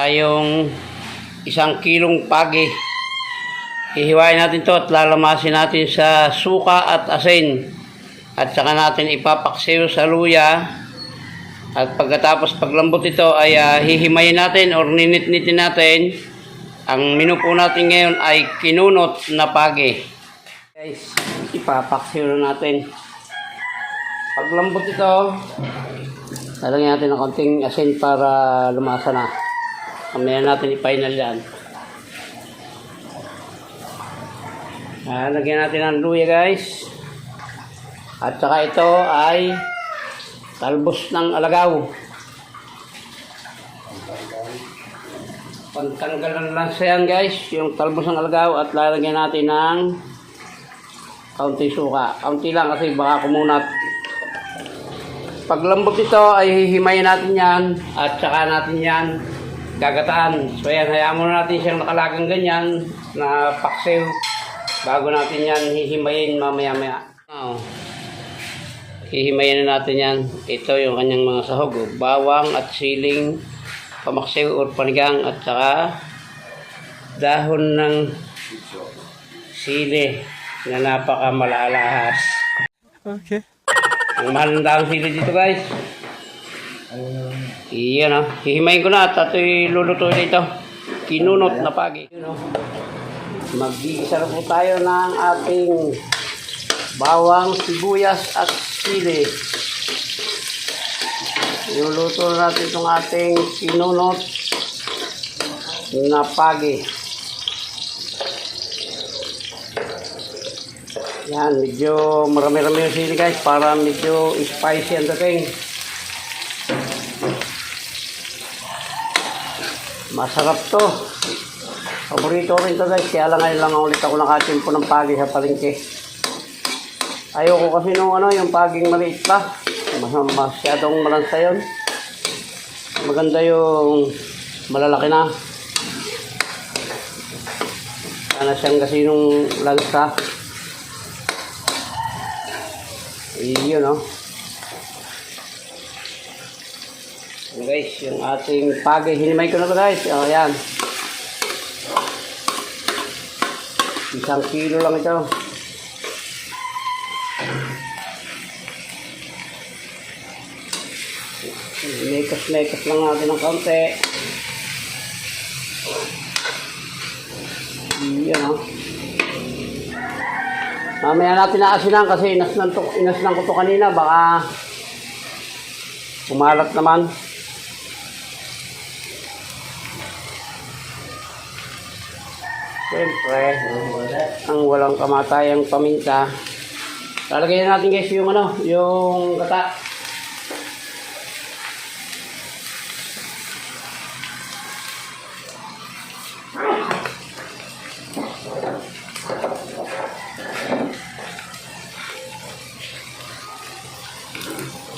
tayong 1 kilong pagi. Hihiwain natin to at lalamasin natin sa suka at asin. At saka natin ipapaksiw sa luya. At pagkatapos paglambot ito ay hihimayin natin or ninit-nitin natin. Ang menu po natin ngayon ay kinunot na pagi. Guys, ipapaksiw na natin. Paglambot ito, lalagyan natin ng konting asin para lumasa na. Mamaya natin i-final yan. Lagyan natin ng luya guys. At saka ito ay talbos ng alagaw. Pantanggalan lang siya yan guys, yung talbos ng alagaw, at lalagyan natin ng kaunting suka. Kaunti lang kasi baka kumunat. Paglambot ito ay hihimayin natin yan at saka natin yan gagataan. So yan, hayaan muna natin siyang nakalagang ganyan na paksiw bago natin yan hihimayin mamaya-maya. Hihimayin na natin yan. Ito yung kanyang mga sahog, bawang at siling pamaksiw or panigang, at saka dahon ng sili na napakamalahas. Okay. Ang mahal ng dahon sili dito guys. Iyan hihimayin ko na at ito'y lulutuin dito. Kinunot na pagi. Mag-iisa na po tayo ng ating bawang, sibuyas at sili. Iluluto natin itong ating kinunot na pagi. Yan, medyo marami-rami yung sili guys para medyo spicy ang dating. Masarap to. Paborito rin to guys, kaya lang ngayon lang ulit ako nakatimpo ng pagi sa palengke. Ayoko kasi nung yung paging maliit pa. Masyadong malansa yun. Maganda yung malalaki na. Sana siyang kasi nung lansa. Iyon guys, yung ating pagi. Hinimay ko na to guys. Ayan. 1 kilo lang ito. Mekas-mekas lang natin ng kaunti. Iyan Mamaya natin naasinan kasi inasnan ko to kanina. Baka umalat naman. Siyempre, ang walang kamatayang paminta. Lalagyan natin guys yung yung gata.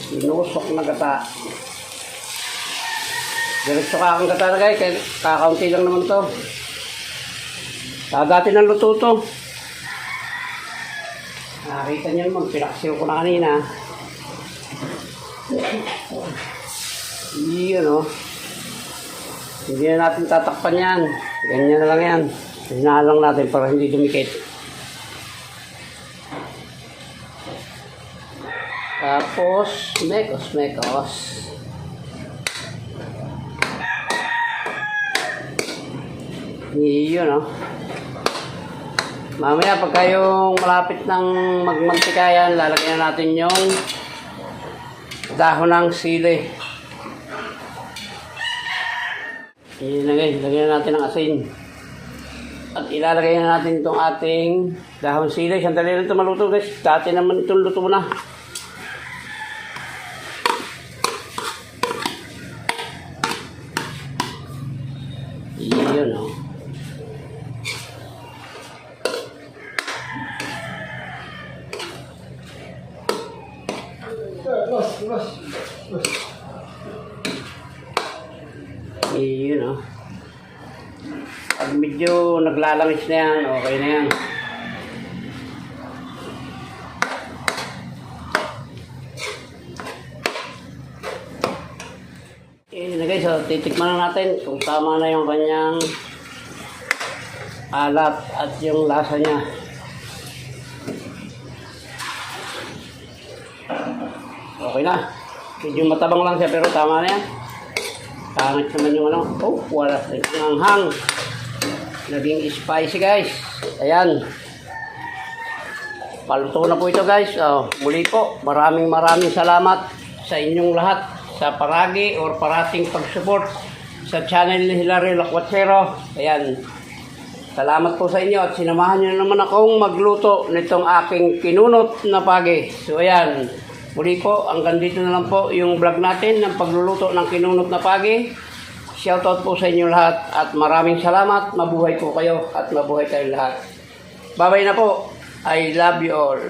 Sinusok na gata. Diretso ka akong gata na guys, kakaunti lang naman to. Dati ng luto to. Nakita niyo naman, pinaksiw ko na kanina. Iyon Hindi na natin tatakpan yan. Ganyan na lang yan. Hinahalang natin para hindi dumikit. Tapos, mekos. Iyon Mamaya pagka yung malapit ng magmantika yan, lalagyan natin yung dahon ng sili. Lagyan natin ng asin. At ilalagay na natin itong ating dahon sili. Sandali lang ito maluto guys. Dati naman itong luto na. Iyon Iyon Pag medyo naglalangis na yan, okay na yan. Okay na guys, so titikman na natin kung tama na yung kanyang alat at yung lasa niya. Okay na. Medyo matabang lang siya pero tama na yan. Pangit naman yung ano. Oh, wala ang hang. Naging spicy guys. Ayan. Paluto na po ito guys. Muli po, maraming salamat sa inyong lahat sa paragi or parating pag-support sa channel ni Hilary Lakwatero. Ayan. Salamat po sa inyo at sinamahan niyo naman akong magluto nitong aking kinunot na pagi. So ayan. Muli po, hanggang dito na lang po yung vlog natin ng pagluluto ng kinunot na pagi. Shoutout po sa inyo lahat at maraming salamat. Mabuhay po kayo at mabuhay tayong lahat. Bye-bye na po. I love you all.